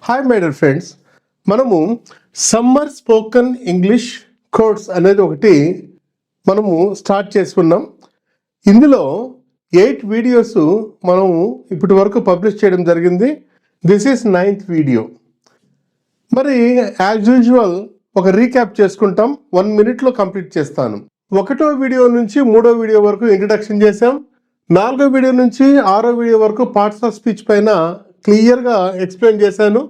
Hi my dear friends, మనము summer spoken English course అనేది ఒకటి మనము స్టార్ట్ చేసుకున్నాం. ఇందులో 8 వీడియోస్ మనము ఇప్పటి వరకు పబ్లిష్ చేయడం జరిగింది. This is 9th video. మరి యాజ్ యూజువల్ ఒక రీక్యాప్ చేసుకుంటాం. 1 minute కంప్లీట్ చేస్తాను. 1వ వీడియో నుంచి 3వ వీడియో వరకు ఇంట్రడక్షన్ చేసాం. 4వ వీడియో నుంచి 6వ వీడియో వరకు పార్ట్స్ ఆఫ్ స్పీచ్ పైన క్లియర్గా ఎక్స్ప్లెయిన్ చేశాను.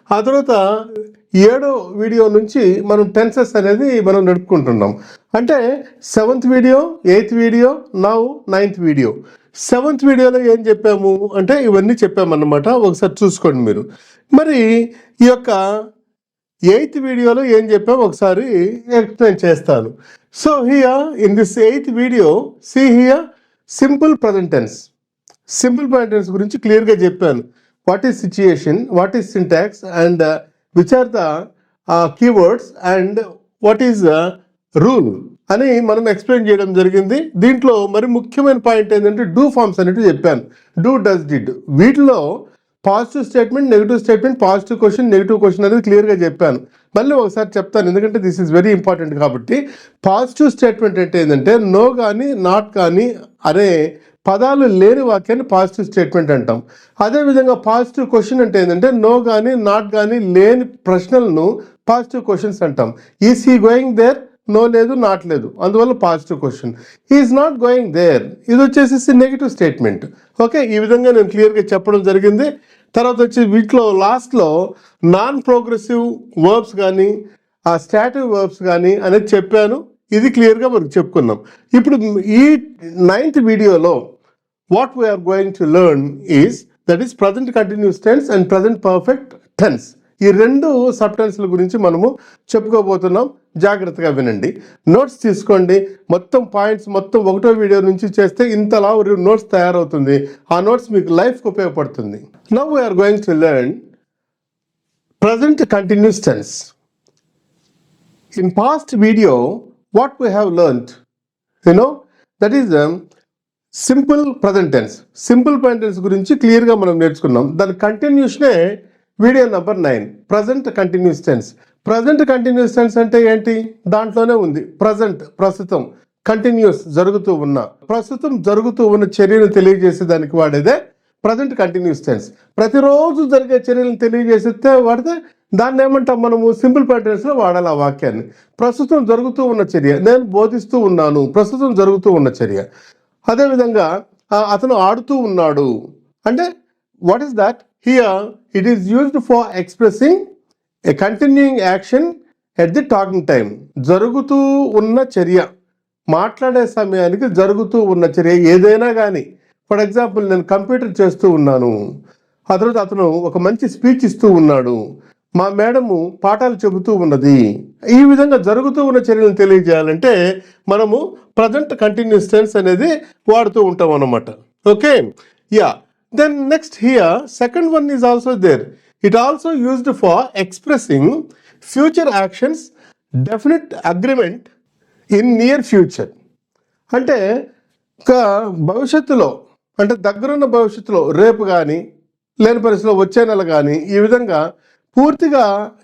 ఆ తర్వాత 7వ వీడియో నుంచి మనం టెన్సెస్ అనేది మనం నడుపుకుంటున్నాం. అంటే 7th video, 8th video, now 9th video. 7th వీడియోలో ఏం చెప్పాము అంటే ఇవన్నీ చెప్పామన్నమాట. ఒకసారి చూసుకోండి మీరు. మరి ఈ యొక్క 8th వీడియోలో ఏం చెప్పాము ఒకసారి ఎక్స్ప్లెయిన్ చేస్తాను. So here in this 8th video see here simple present tense. Simple present tense గురించి క్లియర్గా చెప్పాను. What is situation, what is syntax and which are the keywords and what is rule అని మనం ఎక్స్ప్లెయిన్ చేయడం జరిగింది. దీంట్లో మరి ముఖ్యమైన పాయింట్ ఏంటంటే డూ ఫార్మ్స్ అనేవి చెప్పాను. Do, does, did. వీటిలో positive statement, negative statement, positive question, negative question అనేది క్లియర్గా చెప్పాను. మళ్ళీ ఒకసారి చెప్తాను ఎందుకంటే దిస్ ఈజ్ వెరీ ఇంపార్టెంట్ కాబట్టి. పాజిటివ్ స్టేట్మెంట్ అంటే ఏంటంటే నో కానీ, నాట్ కానీ అనే పదాలు లేని వాక్యాన్ని పాజిటివ్ స్టేట్మెంట్ అంటాం. అదేవిధంగా పాజిటివ్ క్వశ్చన్ అంటే ఏంటంటే నో కానీ, నాట్ కానీ లేని ప్రశ్నలను పాజిటివ్ క్వశ్చన్స్ అంటాం. Is he going there? No లేదు, నాట్ లేదు, అందువల్ల positive question. Is not going there, ఇది వచ్చేసి నెగిటివ్ స్టేట్మెంట్. ఓకే, ఈ విధంగా నేను క్లియర్గా చెప్పడం జరిగింది. తర్వాత వచ్చి వీటిలో లాస్ట్లో నాన్ ప్రోగ్రెసివ్ వర్బ్స్ కానీ స్టాటివ్ వర్బ్స్ కానీ అనేది చెప్పాను. ఇది క్లియర్గా మనకు చెప్పుకున్నాం. ఇప్పుడు ఈ 9th వీడియోలో what we are going to learn is that is present continuous tense and present perfect tense. ఈ 2 సబ్ టెన్స్ల గురించి మనము చెప్పుకోబోతున్నాం. జాగ్రత్తగా వినండి, నోట్స్ తీసుకోండి. మొత్తం పాయింట్స్ మొత్తం 1వ వీడియో నుంచి చేస్తే ఇంతలా నోట్స్ తయారవుతుంది. ఆ నోట్స్ మీకు లైఫ్కి ఉపయోగపడుతుంది. Now we are going to learn present continuous tense. In past video, what we have learnt, that is simple present tense. Simple present tense గురించి క్లియర్గా మనం నేర్చుకున్నాం. దాని కంటిన్యూషనే video number 9, present continuous tense. Present continuous tense అంటే ఏంటి? దాంట్లోనే ఉంది ప్రజెంట్, ప్రస్తుతం, కంటిన్యూస్, ప్రస్తుతం జరుగుతూ ఉన్న చర్యను తెలియజేసే దానికి వాడేదే ప్రజెంట్ కంటిన్యూస్ టెన్స్. ప్రతిరోజు జరిగే చర్యలను తెలియజేస్తే వాడితే దాన్ని ఏమంటాం మనము? సింపుల్ ప్రజెంట్ టెన్స్లో వాడాలి ఆ వాక్యాన్ని. ప్రస్తుతం జరుగుతూ ఉన్న చర్య, నేను బోధిస్తూ ఉన్నాను, ప్రస్తుతం జరుగుతూ ఉన్న చర్య. అదేవిధంగా అతను ఆడుతూ ఉన్నాడు అంటే what is that? Here it is used for expressing A continuing action at the talking time. జరుగుతూ ఉన్న చర్య, మాట్లాడే సమయానికి జరుగుతూ ఉన్న చర్య ఏదైనా కానీ. ఫర్ ఎగ్జాంపుల్, నేను కంప్యూటర్ చేస్తూ ఉన్నాను, ఆ తర్వాత అతను ఒక మంచి స్పీచ్ ఇస్తూ ఉన్నాడు, మా మేడము పాఠాలు చెబుతూ ఉన్నది. ఈ విధంగా జరుగుతూ ఉన్న చర్యలను తెలియజేయాలంటే మనము ప్రజెంట్ కంటిన్యూస్ టెన్స్ అనేది వాడుతూ ఉంటాం అన్నమాట. Okay, yeah. Then next here second one is also there. It also used for expressing future actions, definite agreement in near future. అంటే భవిష్యత్తులో, అంటే దగ్గరున్న భవిష్యత్తులో, రేపు కానీ లేని పరిస్థితిలో వచ్చే నెల కానీ, ఈ విధంగా పూర్తిగా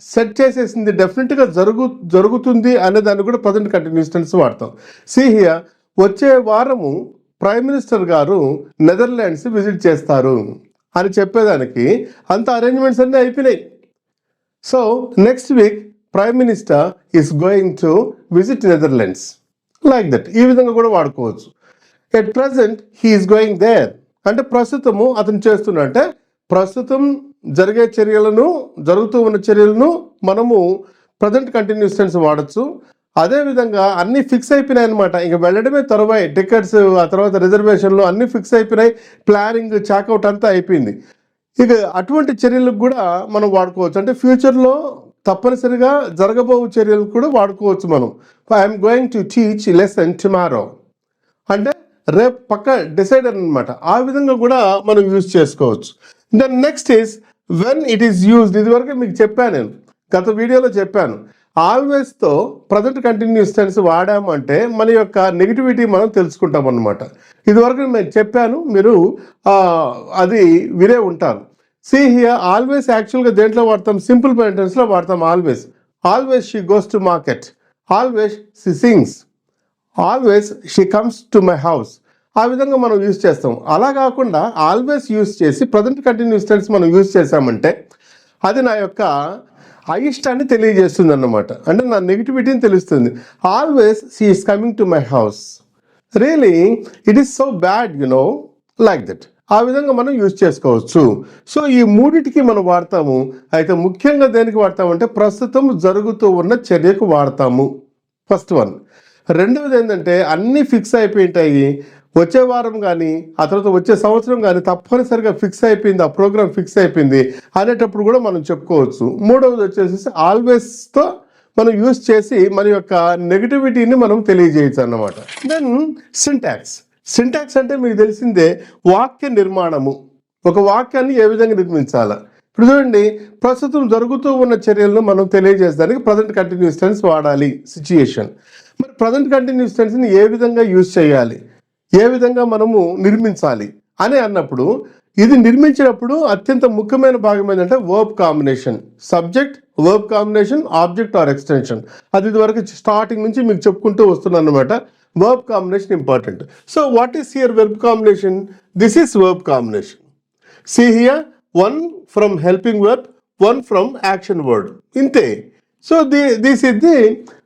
సెట్ చేసేసింది, డెఫినెట్గా జరుగుతుంది అనే దాన్ని కూడా ప్రజెంట్ కంటిన్యూస్ టెన్స్ వాడతాం. సీ హియర్, వచ్చే వారము ప్రైమ్ మినిస్టర్ గారు నెదర్లాండ్స్ విజిట్ చేస్తారు అని చెప్పేదానికి అంత అరేంజ్మెంట్స్ అన్నీ అయిపోయినాయి. So next week prime minister is going to visit Netherlands, like that. ఈ విధంగా కూడా వాడుకోవచ్చు. At present he is going there అంటే ప్రస్తుతము అతను చేస్తున్నా, అంటే ప్రస్తుతం జరిగే చర్యలను, జరుగుతూ ఉన్న చర్యలను మనము ప్రజెంట్ కంటిన్యూస్ టెన్స్ వాడచ్చు. అదేవిధంగా అన్నీ ఫిక్స్ అయిపోయినాయి అనమాట. ఇక వెళ్ళడమే తరువాయి, టికెట్స్, ఆ తర్వాత రిజర్వేషన్లు అన్నీ ఫిక్స్ అయిపోయినాయి, ప్లానింగ్, చాకౌట్ అంతా అయిపోయింది. ఇక అటువంటి చర్యలకు కూడా మనం వాడుకోవచ్చు. అంటే ఫ్యూచర్లో తప్పనిసరిగా జరగబో చర్యలకు కూడా వాడుకోవచ్చు మనం. I'm going to teach lesson tomorrow అంటే రేపు పక్క డిసైడ్ అనమాట. ఆ విధంగా కూడా మనం యూజ్ చేసుకోవచ్చు. Then next is when it is used. ఇదివరకు మీకు చెప్పాను, నేను గత వీడియోలో చెప్పాను. ఆల్వేస్తో ప్రజెంట్ కంటిన్యూస్ టెన్స్ వాడామంటే మన యొక్క నెగిటివిటీ మనం తెలుసుకుంటాం అన్నమాట. ఇదివరకు నేను చెప్పాను, మీరు అది వినే ఉంటారు. సీ హియర్ ఆల్వేస్ యాక్చువల్గా దేంట్లో వాడతాం, సింపుల్ సెంటెన్స్లో వాడతాం always. Always she goes to market, always she sings, always she comes to my house. ఆ విధంగా మనం యూజ్ చేస్తాం. అలా కాకుండా ఆల్వేస్ యూజ్ చేసి ప్రజెంట్ కంటిన్యూస్ టెన్స్ మనం యూజ్ చేసామంటే అది నా యొక్క అయిష్టాన్ని తెలియజేస్తుంది అన్నమాట. అంటే నా నెగిటివిటీని తెలుస్తుంది. Always she is coming to my house, really it is so bad like that. ఆ విధంగా మనం యూజ్ చేసుకోవచ్చు. సో ఈ మూడిటికి మనం వాడతాము. అయితే ముఖ్యంగా దేనికి వాడతామంటే ప్రస్తుతం జరుగుతూ ఉన్న చర్యకు వాడతాము, ఫస్ట్ వన్. రెండవది ఏంటంటే అన్నీ ఫిక్స్ అయిపోయింటాయి, వచ్చే వారం కానీ ఆ తర్వాత వచ్చే సంవత్సరం కానీ తప్పనిసరిగా ఫిక్స్ అయిపోయింది, ఆ ప్రోగ్రామ్ ఫిక్స్ అయిపోయింది అనేటప్పుడు కూడా మనం చెప్పుకోవచ్చు. మూడవది వచ్చేసి ఆల్వేస్తో మనం యూజ్ చేసి మన యొక్క నెగిటివిటీని మనం తెలియజేయచ్చు అన్నమాట. Then syntax. సింటాక్స్ అంటే మీకు తెలిసిందే వాక్య నిర్మాణము. ఒక వాక్యాన్ని ఏ విధంగా నిర్మించాలా. ఇప్పుడు చూడండి, ప్రస్తుతం జరుగుతూ ఉన్న చర్యలను మనం తెలియజేయడానికి ప్రజెంట్ కంటిన్యూస్ టెన్స్ వాడాలి, సిచ్యుయేషన్. మరి ప్రజెంట్ కంటిన్యూస్ టెన్స్ని ఏ విధంగా యూజ్ చేయాలి, ఏ విధంగా మనము నిర్మించాలి అని అన్నప్పుడు ఇది నిర్మించినప్పుడు అత్యంత ముఖ్యమైన భాగం ఏంటంటే verb combination. Subject, verb combination, object or extension. అది ఇదివరకు స్టార్టింగ్ నుంచి మీకు చెప్పుకుంటూ వస్తున్నాను అనమాట. Verb combination important. So what is here verb combination? This is verb combination. See here one from helping verb, one from action word, ఇంతే. So this is the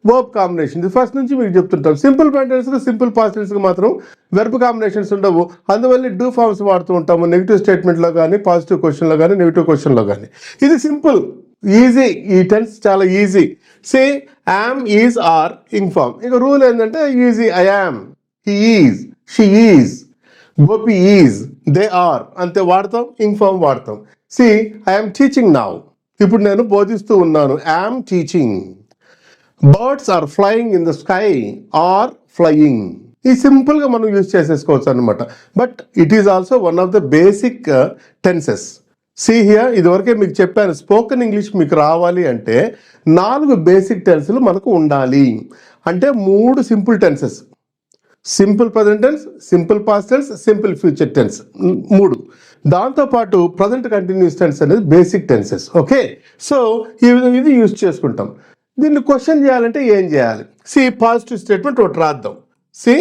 verb combination. ఇది first నుంచి మీకు చెప్తుంటాం. సింపుల్ సెంటెన్స్లో simple past టెన్స్కి మాత్రం verb combinations ఉండవు. అందువల్ల డూ ఫార్మ్స్ వాడుతూ ఉంటాము, నెగిటివ్ స్టేట్మెంట్లో కానీ, పాజిటివ్ క్వశ్చన్లో కానీ, నెగిటివ్ క్వశ్చన్లో కానీ. ఇది సింపుల్, ఈజీ. ఈ టెన్స్ చాలా easy. Say am, is, are, inform. ఇక రూల్ ఏంటంటే easy. I am, he is, she is, Gopi is, they are, అంతే వాడతాం. ఇన్ఫార్మ్ వాడతాం. See I am teaching now, ఇప్పుడు నేను బోధిస్తూ ఉన్నాను. Am teaching. Birds are flying in the sky, are flying. ఈ సింపుల్గా మనం యూజ్ చేసేసుకోవచ్చు అనమాట. But it is also one of the basic tenses. See here, ఇదివరకే మీకు చెప్పాను, స్పోకెన్ ఇంగ్లీష్ మీకు రావాలి అంటే 4 బేసిక్ టెన్స్లు మనకు ఉండాలి. అంటే 3 simple tenses: simple present tense, simple past tense, simple future tense, 3. దాంతోపాటు ప్రజెంట్ కంటిన్యూస్ టెన్స్ అనేది బేసిక్ టెన్సెస్. ఓకే, సో ఇది యూజ్ చేసుకుంటాం. దీన్ని క్వశ్చన్ చేయాలంటే ఏం చేయాలి? సి పాజిటివ్ స్టేట్మెంట్ ఒకటి రాద్దాం. See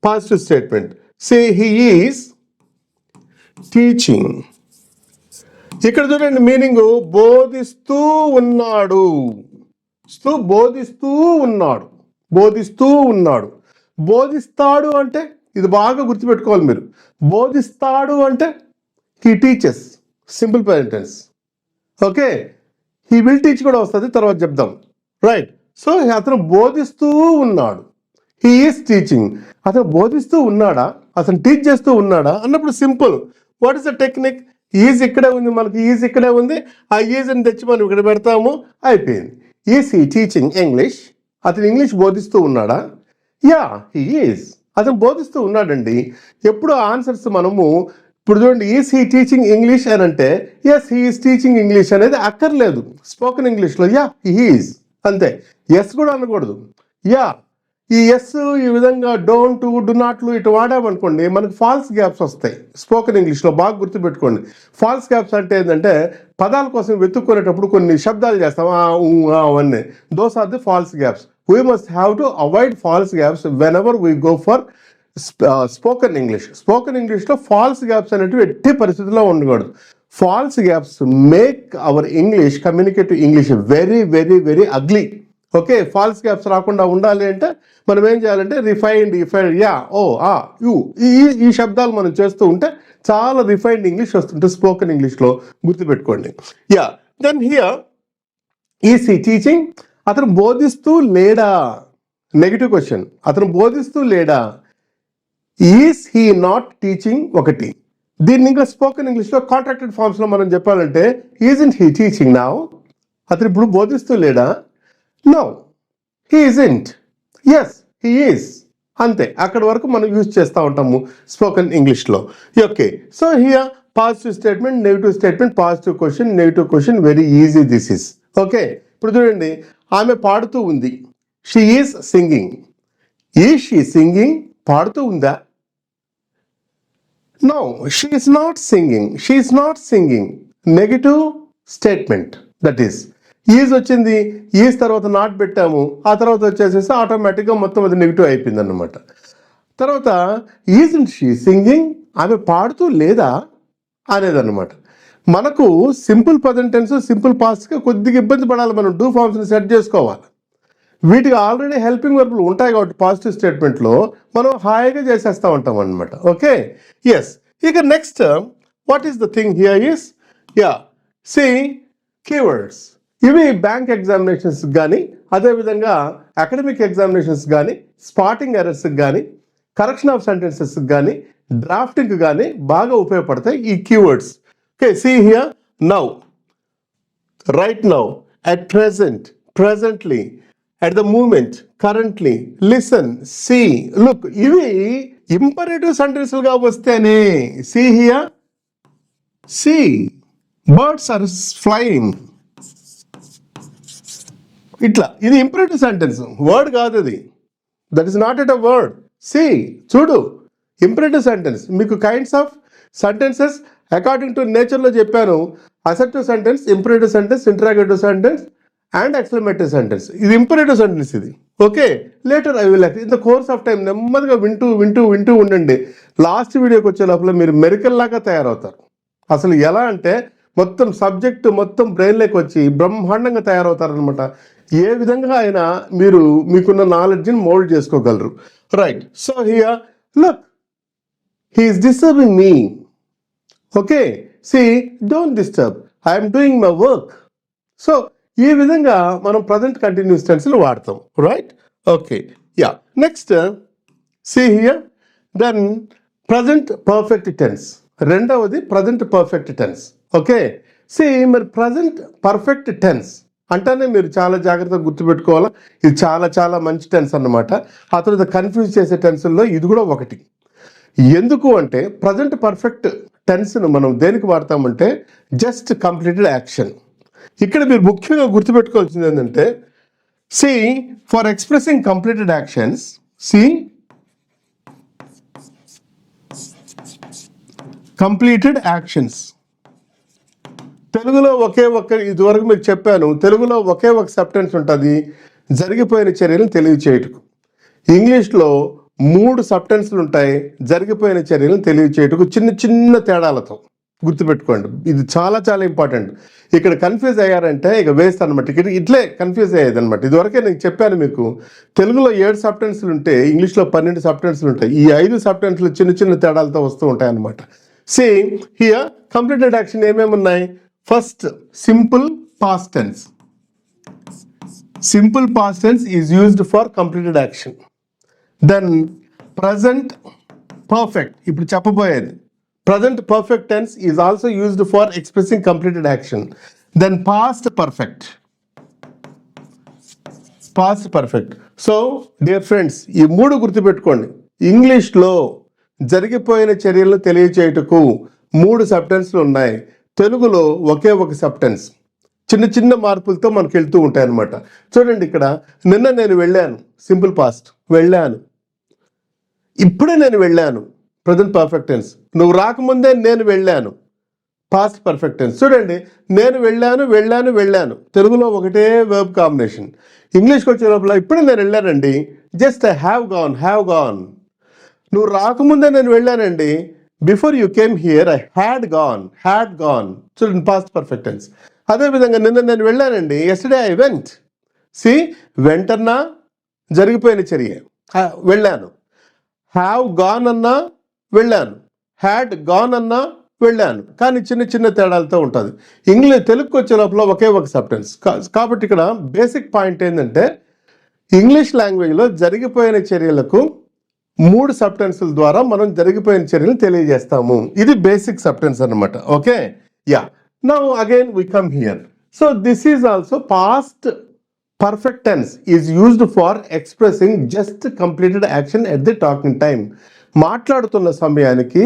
positive statement. See he is teaching. ఇక్కడ చూడండి మీనింగ్, బోధిస్తూ ఉన్నాడు. బోధిస్తూ ఉన్నాడు, బోధిస్తూ ఉన్నాడు. బోధిస్తాడు అంటే ఇది బాగా గుర్తుపెట్టుకోవాలి మీరు. బోధిస్తాడు అంటే he teaches, simple present tense. Okay, he will teach కూడా వస్తుంది, తర్వాత చెప్దాం. రైట్. సో అతను బోధిస్తూ ఉన్నాడు, హీ ఈస్ టీచింగ్. అతను బోధిస్తూ ఉన్నాడా, అతను టీచ్ చేస్తూ ఉన్నాడా అన్నప్పుడు simple. What is the technique? Is ఇక్కడే ఉంది, మనకి ఈజ్ ఇక్కడే ఉంది. ఆ ఈజ్ని తెచ్చి మనం ఇక్కడ పెడతాము, అయిపోయింది. Is he teaching English? అతను ఇంగ్లీష్ బోధిస్తూ ఉన్నాడా? Yeah, he is. అతను బోధిస్తూ ఉన్నాడండి. ఎప్పుడు ఆన్సర్స్ మనము ఇప్పుడు చూడండి, ఈజ్ హీ టీచింగ్ ఇంగ్లీష్ అని అంటే yes he is teaching English అనేది అక్కర్లేదు. స్పోకెన్ ఇంగ్లీష్లో యా హీ ఈజ్ అంతే. ఎస్ కూడా అనకూడదు. యా, ఈ ఎస్ ఈ విధంగా డోంట్, డు నాట్లు ఇటు వాడామనుకోండి మనకు ఫాల్స్ గ్యాప్స్ వస్తాయి. స్పోకెన్ ఇంగ్లీష్లో బాగా గుర్తుపెట్టుకోండి. ఫాల్స్ గ్యాప్స్ అంటే ఏంటంటే పదాల కోసం వెతుక్కునేటప్పుడు కొన్ని శబ్దాలు చేస్తాం, అవన్నీ. Those are the false gaps. We must have to avoid false gaps whenever we go for spoken English. Spoken ఇంగ్లీష్లో ఫాల్స్ గ్యాప్స్ అనేటివి ఎట్టి పరిస్థితుల్లో ఉండకూడదు. False gaps make our English, communicative English very very very ugly. Okay, false gaps రాకుండా ఉండాలి అంటే మనం ఏం చేయాలంటే రిఫైన్డ్, యా, ఓ, ఆ, యు, ఈ శబ్దాలు మనం చేస్తూ ఉంటే చాలా రిఫైన్డ్ ఇంగ్లీష్ వస్తుంటే స్పోకెన్ ఇంగ్లీష్లో గుర్తుపెట్టుకోండి. Yeah, then here is he teaching. అతను బోధిస్తూ లేడా? Negative question. అతను బోధిస్తూ లేడా? ఈజ్ హీ నాట్ టీచింగ్ ఒకటి. దీన్ని ఇంకా స్పోకెన్ ఇంగ్లీష్లో కాంట్రాక్టెడ్ ఫార్మ్స్లో మనం చెప్పాలంటే ఈజంట్ హీ టీచింగ్ నౌ? అతను ఇప్పుడు బోధిస్తూ లేడా? No, he isn't. Yes, he is. అంతే, అక్కడి వరకు మనం యూజ్ చేస్తూ ఉంటాము స్పోకెన్ ఇంగ్లీష్లో. Okay, so here positive statement, negative statement, positive question, negative question, very easy this is. Okay, ఇప్పుడు చూడండి, ఆమె పాడుతూ ఉంది. She is singing. Is she singing? పాడుతూ ఉందా? No, she is not singing. She is not singing. Negative statement. That is వచ్చింది, is తర్వాత not పెట్టాము, ఆ తర్వాత వచ్చేసేసి ఆటోమేటిక్గా మొత్తం అది నెగిటివ్ అయిపోయింది అన్నమాట. తర్వాత ఈజంట్ షీ సింగింగ్, ఆమె పాడుతూ లేదా అనేదన్నమాట. మనకు సింపుల్ ప్రజెంట్ టెన్స్ సింపుల్ పాస్ట్గా కొద్దిగా ఇబ్బంది పడాలి, మనం డూ ఫార్మ్స్ని సెట్ చేసుకోవాలి. వీటికి ఆల్రెడీ హెల్పింగ్ వర్బులు ఉంటాయి కాబట్టి పాజిటివ్ స్టేట్మెంట్లో మనం హాయిగా చేసేస్తూ ఉంటాం అనమాట. Okay, yes. ఇక next what is the thing here is see keywords. ఇవి బ్యాంక్ ఎగ్జామినేషన్స్ కానీ, అదేవిధంగా అకాడమిక్ ఎగ్జామినేషన్స్ కానీ, స్పాటింగ్ ఎర్రర్స్కి కానీ, కరెక్షన్ ఆఫ్ సెంటెన్సెస్కి కానీ, డ్రాఫ్టింగ్కి కానీ బాగా ఉపయోగపడతాయి ఈ keywords. Okay, see here, now, right now, at present, presently, at the moment, currently, listen, see, look. ఇవి ఇంపరేటివ్ సెంటెన్స్లుగా వస్తేనే, see here, see, birds are flying, ఇట్లా ఇది ఇంపరేటివ్ సెంటెన్స్, వర్డ్ కాదు అది. That is not at a word. See, చూడు, imperative sentence. మీకు kinds of sentences according to నేచర్లో చెప్పాను. Assertive sentence, imperative sentence, interrogative sentence and exclamative sentence. ఇది imperative sentence ఇది. Okay, later I will in the course of time నెమ్మదిగా వింటూ వింటూ వింటూ ఉండండి. లాస్ట్ వీడియోకి వచ్చే లోపల మీరు మెరికల్ లాగా తయారవుతారు. అసలు ఎలా అంటే మొత్తం సబ్జెక్ట్ మొత్తం బ్రెయిన్లోకి వచ్చి బ్రహ్మాండంగా తయారవుతారనమాట. ఏ విధంగా అయినా మీరు మీకున్న నాలెడ్జ్ని మోల్డ్ చేసుకోగలరు. Right, so here look, he is disturbing me. Okay, see, don't disturb, I'm doing my work. So ఈ విధంగా మనం ప్రజెంట్ కంటిన్యూస్ టెన్స్లు వాడతాం. Right, okay, yeah. Next see here, then present perfect tense. రెండవది present perfect tense. Okay, see, మరి present perfect tense అంటేనే మీరు చాలా జాగ్రత్తగా గుర్తుపెట్టుకోవాలా. ఇది చాలా చాలా మంచి టెన్స్ అన్నమాట. ఆ తర్వాత కన్ఫ్యూజ్ చేసే టెన్స్ల్లో ఇది కూడా ఒకటి. ఎందుకు అంటే ప్రజెంట్ పర్ఫెక్ట్ టెన్స్ను మనం దేనికి వాడతామంటే జస్ట్ కంప్లీటెడ్ యాక్షన్. ఇక్కడ మీరు ముఖ్యంగా గుర్తుపెట్టుకోవాల్సింది ఏంటంటే, see, for expressing completed actions, see, completed actions. తెలుగులో ఒకే ఒక్క, ఇదివరకు మీకు చెప్పాను, తెలుగులో ఒకే ఒక సబ్టెన్స్ ఉంటుంది, జరిగిపోయిన చర్యలను తెలియచేయటకు. ఇంగ్లీష్లో 3 సబ్టెన్స్లు ఉంటాయి, జరిగిపోయిన చర్యలను తెలియచేయటకు, చిన్న చిన్న తేడాలతో. గుర్తుపెట్టుకోండి, ఇది చాలా చాలా ఇంపార్టెంట్. ఇక్కడ కన్ఫ్యూజ్ అయ్యారంటే ఇక వేస్ట్ అనమాట. ఇక్కడ ఇట్లే కన్ఫ్యూజ్ అయ్యేది అనమాట. ఇదివరకే నేను చెప్పాను మీకు, తెలుగులో 7 సబ్టెన్స్లు ఉంటాయి, ఇంగ్లీష్లో 12 సబ్టెన్స్లు ఉంటాయి. ఈ 5 సబ్టెన్స్లు చిన్న చిన్న తేడాలతో వస్తూ ఉంటాయి అనమాట. సి హియర్, కంప్లీటెడ్ యాక్షన్ ఏమేమి ఉన్నాయి? First, simple past tense. Simple past tense is used for completed action. Then present perfect, ఇప్పుడు చెప్పబోయేది. Present perfect tense is also used for expressing completed action. Then past perfect. Past perfect. So, dear friends, ఈ 3 గుర్తుపెట్టుకోండి. ఇంగ్లీష్లో జరిగిపోయిన చర్యలను తెలియచేయటకు 3 సబ్టెన్స్లు ఉన్నాయి. తెలుగులో ఒకే ఒక సబ్టెన్స్. చిన్న చిన్న మార్పులతో మనకు వెళ్తూ ఉంటాయి అన్నమాట. చూడండి, ఇక్కడ నిన్న నేను వెళ్ళాను, సింపుల్ పాస్ట్, వెళ్ళాను. ఇప్పుడే నేను వెళ్ళాను, ప్రజెంట్ పర్ఫెక్ట్ టెన్స్. నువ్వు రాకముందే నేను వెళ్ళాను, పాస్ట్ పర్ఫెక్ట్ టెన్స్. చూడండి, నేను వెళ్ళాను, వెళ్ళాను, వెళ్ళాను, తెలుగులో ఒకటే వర్బ్ కాంబినేషన్. ఇంగ్లీష్కి వచ్చే లోపల ఇప్పుడే నేను వెళ్ళానండి, just I have gone, have gone. నువ్వు రాకముందే నేను వెళ్ళానండి, before you came here I had gone, had gone. చూడండి, పాస్ట్ పర్ఫెక్ట్ టెన్స్. అదేవిధంగా నిన్న నేను వెళ్ళానండి, ఎస్టర్డే ఐ వెంట్. సి, వెంటన్నా జరిగిపోయిన చర్య, వెళ్ళాను. హ్యావ్ గాన్ అన్నా వెళ్ళాను, హ్యాడ్ గాన్ అన్నా వెళ్ళాను. కానీ చిన్న చిన్న తేడాలతో ఉంటుంది. తెలుగుకి వచ్చే లోపల ఒకే ఒక సబ్టెన్స్. కాబట్టి ఇక్కడ బేసిక్ పాయింట్ ఏంటంటే, ఇంగ్లీష్ లాంగ్వేజ్లో జరిగిపోయిన చర్యలకు 3 సబ్టెన్స్ల ద్వారా మనం జరిగిపోయిన చర్యలు తెలియజేస్తాము. ఇది బేసిక్ సబ్టెన్స్ అన్నమాట. Okay, yeah. Now again we come here. So this is also past perfect tense is used for expressing just completed action at the talking time. మాట్లాడుతున్న సమయానికి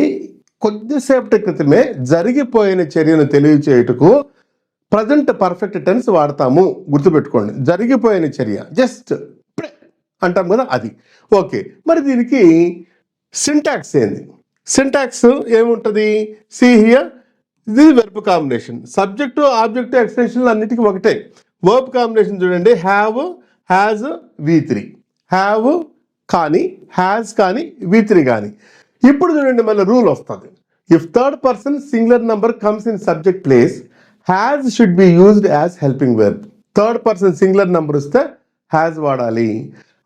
కొద్దిసేపటి క్రితమే జరిగిపోయిన చర్యను తెలియచేయటకు ప్రజెంట్ పర్ఫెక్ట్ టెన్స్ వాడతాము. గుర్తుపెట్టుకోండి, జరిగిపోయిన చర్య జస్ట్ అంటాం కదా, అది. ఓకే, మరి దీనికి సింటాక్స్ ఏంది? సింటాక్స్ ఏముంటుంది? సి హియర్, ఇది వెర్బ్ కాంబినేషన్. సబ్జెక్టు ఆబ్జెక్టు ఎక్స్టెన్షన్లు అన్నిటికీ ఒకటే. వర్బ్ కాంబినేషన్ చూడండి, హ్యావ్, హ్యాజ్, V3. హ్యావ్ కానీ, హ్యాజ్ కానీ, V3 కానీ. ఇప్పుడు చూడండి మళ్ళీ రూల్ వస్తుంది. If third person singular number comes in subject place, has should be used as helping verb. Third person singular number వస్తే హ్యాజ్ వాడాలి.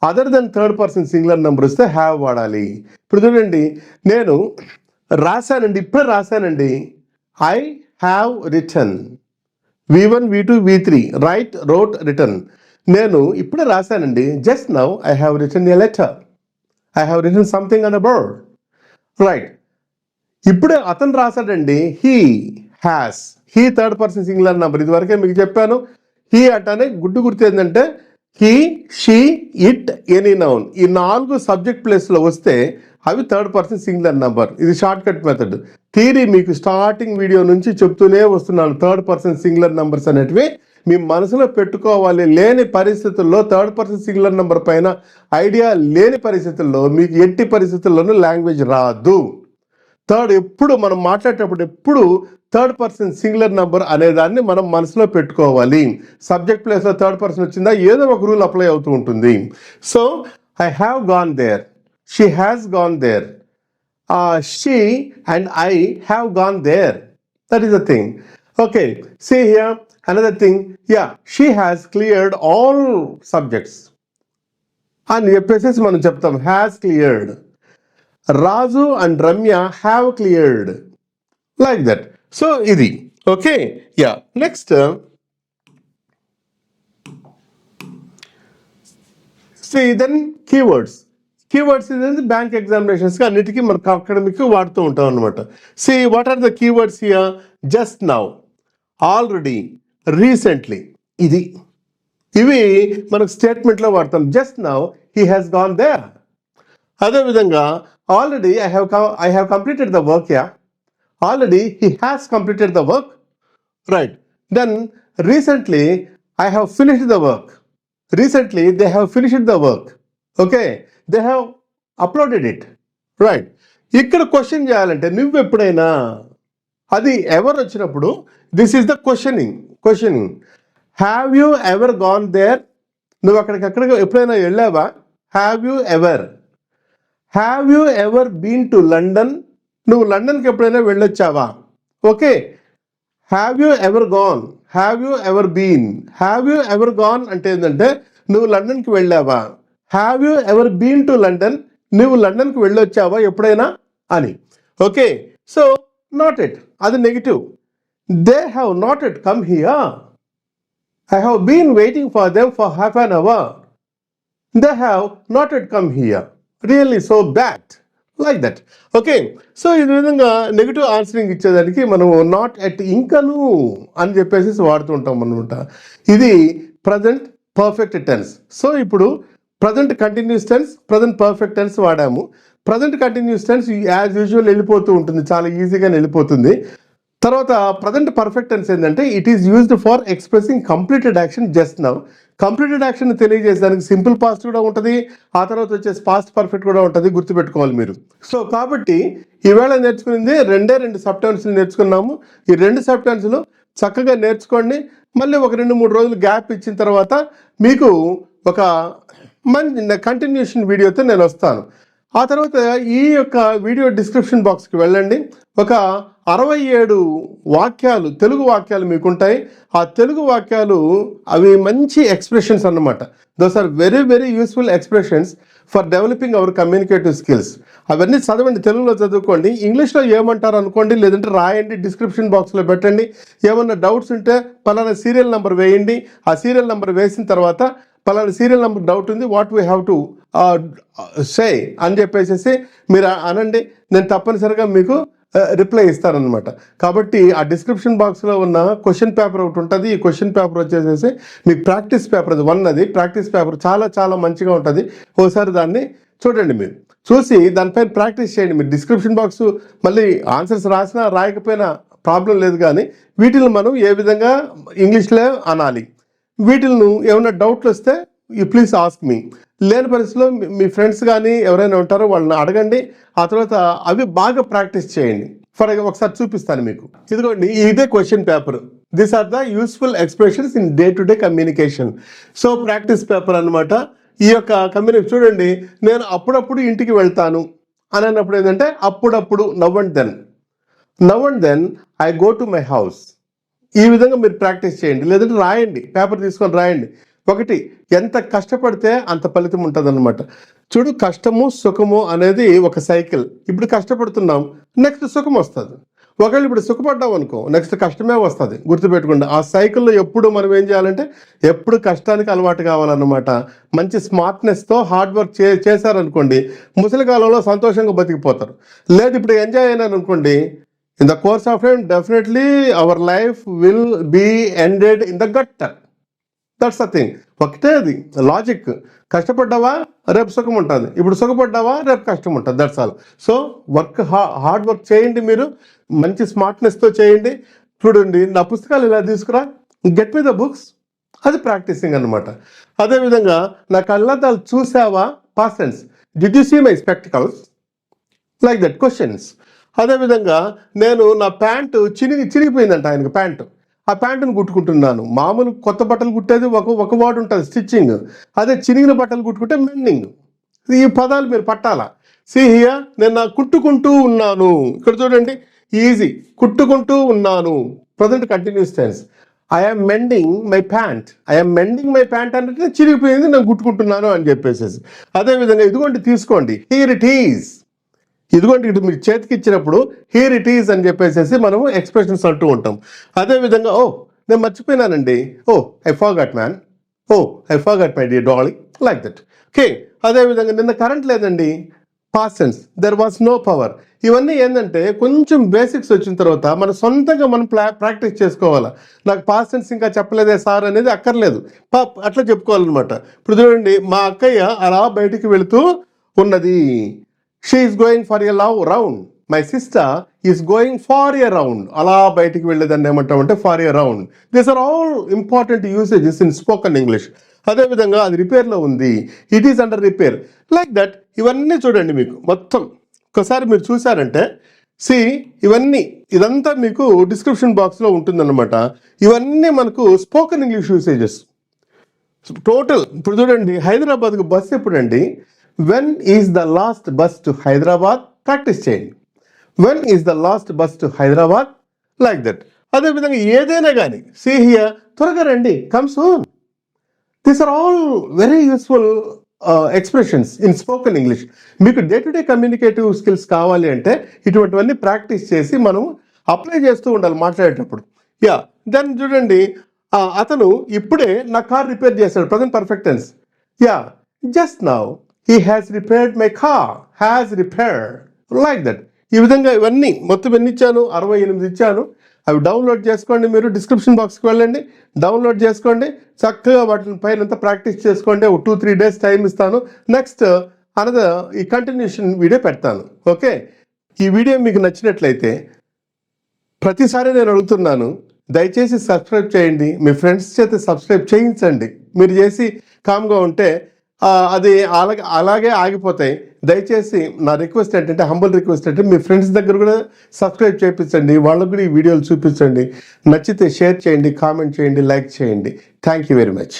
Other than third person singular number వస్తే హ్యావ్ వాడాలి. ఇప్పుడు చూడండి, నేను రాశానండి, ఇప్పుడే రాశానండి. I have written. V1, V2, V3. Write, wrote, written. నేను ఇప్పుడే రాశానండి. Just now I have written a letter. I have written something on the board. Right. ఇప్పుడే అతను రాశాడండి. He has. He third person singular number. ఇదివరకే మీకు చెప్పాను. He అంటానే గుడ్డు గుర్తు ఏంటంటే he, she, it, any noun. ఈ 4 సబ్జెక్ట్ ప్లేస్లో వస్తే అవి థర్డ్ పర్సన్ సింగులర్ నంబర్. ఇది షార్ట్ కట్ మెథడ్. థియరీ మీకు స్టార్టింగ్ వీడియో నుంచి చెప్తూనే వస్తున్నాను. థర్డ్ పర్సన్ సింగులర్ నంబర్స్ అనేటివి మీ మనసులో పెట్టుకోవాలి. లేని పరిస్థితుల్లో థర్డ్ పర్సన్ సింగులర్ నంబర్ పైన ఐడియా లేని పరిస్థితుల్లో మీకు ఎట్టి పరిస్థితుల్లోనూ లాంగ్వేజ్ రాదు. ఎప్పుడు మనం మాట్లాడేటప్పుడు ఎప్పుడు థర్డ్ పర్సన్ సింగులర్ నంబర్ అనేదాన్ని మనం మనసులో పెట్టుకోవాలి. సబ్జెక్ట్ ప్లేస్లో థర్డ్ పర్సన్ వచ్చిందా ఏదో ఒక రూల్ అప్లై అవుతూ ఉంటుంది. So I have gone there, she has gone there, she and I have gone there. That is the thing. Okay, see here another thing. Yeah, she has cleared all subjects అని చెప్పేసి మనం చెప్తాం. Has cleared. Raju and Ramya have cleared. Like that. So ఇది okay. Yeah, next then keywords. Keywords ఇది bank ఎగ్జామినేషన్స్కి అన్నిటికీ మనకు academic వాడుతూ ఉంటాం అనమాట. What are the keywords here? Just now, already, recently. ఇవి మనకు స్టేట్మెంట్లో వాడతాం. Just now he has gone there. అదేవిధంగా already I have completed the work. Yeah, already he has completed the work. Right. Then recently I have finished the work. Recently they have finished the work. Okay, they have uploaded it. Right. ఇక్కడ question చేయాలంటే నువ్వు ఎప్పుడైనా అది ఎవరు వచ్చినప్పుడు this is the questioning. Have you ever gone there? నువ్వు అక్కడికి ఎప్పుడైనా వెళ్ళావా? Have you ever been to London? నువ్వు లండన్కి ఎప్పుడైనా వెళ్ళొచ్చావా? Okay. Have you ever gone, have you ever been. Have you ever gone అంటే ఏంటంటే నువ్వు లండన్కి వెళ్ళావా? Have you ever been to London? నువ్వు లండన్కి వెళ్ళొచ్చావా ఎప్పుడైనా అని. ఓకే. సో నాట్ ఎట్, అది negative. They have not yet come here. I have been waiting for them for half an hour. They have not yet come here. Really so bad. Like that. Okay. So ఈ విధంగా negative answering ఇచ్చేదానికి మనము not at, ఇంకను అని చెప్పేసి వాడుతూ ఉంటాం అనమాట. ఇది ప్రజెంట్ పర్ఫెక్ట్ టెన్స్. సో ఇప్పుడు present continuous tense, present perfect tense వాడాము. Present continuous tense as usual వెళ్ళిపోతూ ఉంటుంది, చాలా ఈజీగా వెళ్ళిపోతుంది. తర్వాత ప్రజెంట్ పర్ఫెక్ట్ టెన్స్ ఏంటంటే it is used for expressing completed action just now. Completed action తెలియజేసేదానికి సింపుల్ పాస్ట్ కూడా ఉంటుంది, ఆ తర్వాత వచ్చేసి పాస్ట్ పర్ఫెక్ట్ కూడా ఉంటుంది, గుర్తుపెట్టుకోవాలి మీరు. సో కాబట్టి ఈవేళ నేర్చుకునేది 2 సబ్టెన్స్లు నేర్చుకున్నాము. ఈ 2 సబ్టెన్స్లు చక్కగా నేర్చుకోండి. మళ్ళీ ఒక 2-3 రోజులు గ్యాప్ ఇచ్చిన తర్వాత మీకు ఒక మంచి కంటిన్యూషన్ వీడియోతో నేను వస్తాను. ఆ తర్వాత ఈ యొక్క వీడియో డిస్క్రిప్షన్ బాక్స్కి వెళ్ళండి. ఒక 67 వాక్యాలు, తెలుగు వాక్యాలు మీకు ఉంటాయి. ఆ తెలుగు వాక్యాలు అవి మంచి ఎక్స్ప్రెషన్స్ అన్నమాట. Those are very very useful expressions for developing our communicative skills. అవన్నీ చదవండి, తెలుగులో చదువుకోండి. ఇంగ్లీష్లో ఏమంటారు అనుకోండి, లేదంటే రాయండి, డిస్క్రిప్షన్ బాక్స్లో పెట్టండి. ఏమన్నా డౌట్స్ ఉంటే పలానా సీరియల్ నెంబర్ వేయండి. ఆ సీరియల్ నెంబర్ వేసిన తర్వాత పలానా సీరియల్ నెంబర్ డౌట్ ఉంది, what we have to say అని చెప్పేసి మీరు అనండి. నేను తప్పనిసరిగా మీకు రిప్లై ఇస్తారనమాట. కాబట్టి ఆ డిస్క్రిప్షన్ బాక్స్లో ఉన్న క్వశ్చన్ పేపర్ ఒకటి ఉంటుంది. ఈ క్వశ్చన్ పేపర్ వచ్చేసేసి మీకు ప్రాక్టీస్ పేపర్ అది 1 అది ప్రాక్టీస్ పేపర్ చాలా చాలా మంచిగా ఉంటుంది. ఒకసారి దాన్ని చూడండి, మీరు చూసి దానిపైన ప్రాక్టీస్ చేయండి. మీరు డిస్క్రిప్షన్ బాక్స్ మళ్ళీ ఆన్సర్స్ రాసినా రాయకపోయినా ప్రాబ్లం లేదు, కానీ వీటిని మనం ఏ విధంగా ఇంగ్లీష్లో అనాలి, వీటిని ఏమైనా డౌట్లు వస్తే యూ ప్లీజ్ ఆస్క్ మీ. లేని పరిస్థితిలో మీ ఫ్రెండ్స్ కానీ ఎవరైనా ఉంటారో వాళ్ళని అడగండి. ఆ తర్వాత అవి బాగా ప్రాక్టీస్ చేయండి. ఒకసారి చూపిస్తాను మీకు. ఇదిగోండి, ఇదే question paper. These are the useful expressions in day to day communication. So practice paper అనమాట. ఈ యొక్క కమ్యూనికేషన్ చూడండి, నేను అప్పుడప్పుడు ఇంటికి వెళ్తాను అని అన్నప్పుడు ఏంటంటే అప్పుడప్పుడు, now and then I go to my house. ఈ విధంగా మీరు ప్రాక్టీస్ చేయండి, లేదంటే రాయండి, పేపర్ తీసుకొని రాయండి. ఒకటి, ఎంత కష్టపడితే అంత ఫలితం ఉంటుంది అనమాట. చూడు, కష్టము సుఖము అనేది ఒక సైకిల్. ఇప్పుడు కష్టపడుతున్నాం, నెక్స్ట్ సుఖం వస్తుంది. ఒకవేళ ఇప్పుడు సుఖపడ్డాం అనుకో, నెక్స్ట్ కష్టమే వస్తుంది. గుర్తుపెట్టుకోండి, ఆ సైకిల్లో ఎప్పుడు మనం ఏం చేయాలంటే ఎప్పుడు కష్టానికి అలవాటు కావాలన్నమాట. మంచి స్మార్ట్నెస్తో హార్డ్ వర్క్ చేశారనుకోండి, ముసలి కాలంలో సంతోషంగా బతికిపోతారు. లేదు ఇప్పుడు ఎంజాయ్ అయినారు అనుకోండి, in the course of time definitely our life will be ended in the gutter. That's the thing. ఒకటే అది లాజిక్. కష్టపడ్డావా రేపు సుఖం ఉంటుంది, ఇప్పుడు సుఖపడ్డావా రేపు కష్టం ఉంటుంది. That's all. So hard work చేయండి, మీరు మంచి స్మార్ట్నెస్తో చేయండి. చూడండి, నా పుస్తకాలు ఇలా తీసుకురా, గెట్ మీ ద బుక్స్, అది ప్రాక్టీసింగ్ అనమాట. అదేవిధంగా నా కళ్ళద్దాలు చూసావా, past tense, did you see my spectacles, like that questions. అదేవిధంగా నేను నా ప్యాంటు చిరిగిపోయిందంట ఆయనకు ప్యాంటు, ఆ ప్యాంటును కుట్టుకుంటున్నాను. మామూలు కొత్త బట్టలు కుట్టేది ఒక వర్డ్ ఉంటుంది, స్టిచ్చింగ్. అదే చిరిగిన బట్టలు కుట్టుకుంటే మెండింగ్. ఈ పదాలు మీరు పట్టాలా. సీ హియర్, నేను కుట్టుకుంటూ ఉన్నాను. ఇక్కడ చూడండి, ఈజీ, కుట్టుకుంటూ ఉన్నాను, present continuous tense. I'm mending my pant అంటే చిరిగిపోయింది, నేను కుట్టుకుంటున్నాను అని చెప్పేసి. అదేవిధంగా ఇదిగోండి తీసుకోండి, హియర్ ఇట్ ఈజ్. ఇదిగోండి ఇటు మీరు చేతికి ఇచ్చినప్పుడు హియర్ ఇట్ ఈజ్ అని చెప్పేసి మనము ఎక్స్ప్రెషన్స్ అంటూ ఉంటాం. అదేవిధంగా ఓ నేను మర్చిపోయినానండి, oh I forgot man, oh I forgot my dear darling, like that. Okay. అదేవిధంగా నిన్న కరెంట్ లేదండి, past tense, there was no power. ఇవన్నీ ఏంటంటే కొంచెం బేసిక్స్ వచ్చిన తర్వాత మన సొంతంగా మనం ప్రాక్టీస్ చేసుకోవాలా. నాకు పాస్ట్ టెన్స్ ఇంకా చెప్పలేదే సార్ అనేది అక్కర్లేదు, అట్లా చెప్పుకోవాలన్నమాట. ఇప్పుడు చూడండి, మా అక్కయ్య అలా బయటికి వెళుతూ ఉన్నది. She is going for a love round. My sister is going for a round. అలా బయటికి వెళ్ళేదాన్ని ఏమంటామంటే for a round. These are all important usages in spoken English. అదేవిధంగా అది రిపేర్లో ఉంది, it is under repair, like that. ఇవన్నీ చూడండి, మీకు మొత్తం ఒకసారి మీరు చూసారంటే ఇదంతా మీకు డిస్క్రిప్షన్ బాక్స్లో ఉంటుందన్నమాట. ఇవన్నీ మనకు స్పోకన్ ఇంగ్లీష్ యూసేజెస్ టోటల్. ఇప్పుడు చూడండి, హైదరాబాద్కు బస్సు ఎప్పుడండి, when is the last bus to Hyderabad, practice చేయండి. When is the last bus to Hyderabad, like that. అదేవిధంగా ఏదైనా కానీ సీ హియర్, త్వరగా రండి, come soon. These are all very useful expressions in spoken English. మీకు day to day communicative skills కావాలి అంటే ఇటువంటివన్నీ ప్రాక్టీస్ చేసి మనం అప్లై చేస్తూ ఉండాలి మాట్లాడేటప్పుడు. యా, దెన్ చూడండి, అతను ఇప్పుడే నా కార్ రిపేర్ చేశాడు, present perfect tense. Yeah, just now he has repaired my car, has repaired, like that. ఈ విధంగా ఇవన్నీ మొత్తం ఎన్ని ఇచ్చాను, 68 ఇచ్చాను. అవి డౌన్లోడ్ చేసుకోండి, మీరు డిస్క్రిప్షన్ బాక్స్కి వెళ్ళండి, డౌన్లోడ్ చేసుకోండి, చక్కగా వాటిని పైన ప్రాక్టీస్ చేసుకోండి. 2-3 days టైం ఇస్తాను. నెక్స్ట్ ఈ కంటిన్యూషన్ వీడియో పెడతాను. ఓకే. ఈ వీడియో మీకు నచ్చినట్లయితే ప్రతిసారి నేను అడుగుతున్నాను, దయచేసి సబ్స్క్రైబ్ చేయండి, మీ ఫ్రెండ్స్ చేత సబ్స్క్రైబ్ చేయించండి. మీరు చేసి కామ్గా ఉంటే అది అలాగే ఆగిపోతాయి. దయచేసి నా రిక్వెస్ట్ ఏంటంటే, హంబుల్ రిక్వెస్ట్ అంటే, మీ ఫ్రెండ్స్ దగ్గర కూడా సబ్స్క్రైబ్ చేయించండి, వాళ్ళకు కూడా ఈ వీడియోలు చూపించండి. నచ్చితే షేర్ చేయండి, కామెంట్ చేయండి, లైక్ చేయండి. Thank you very much.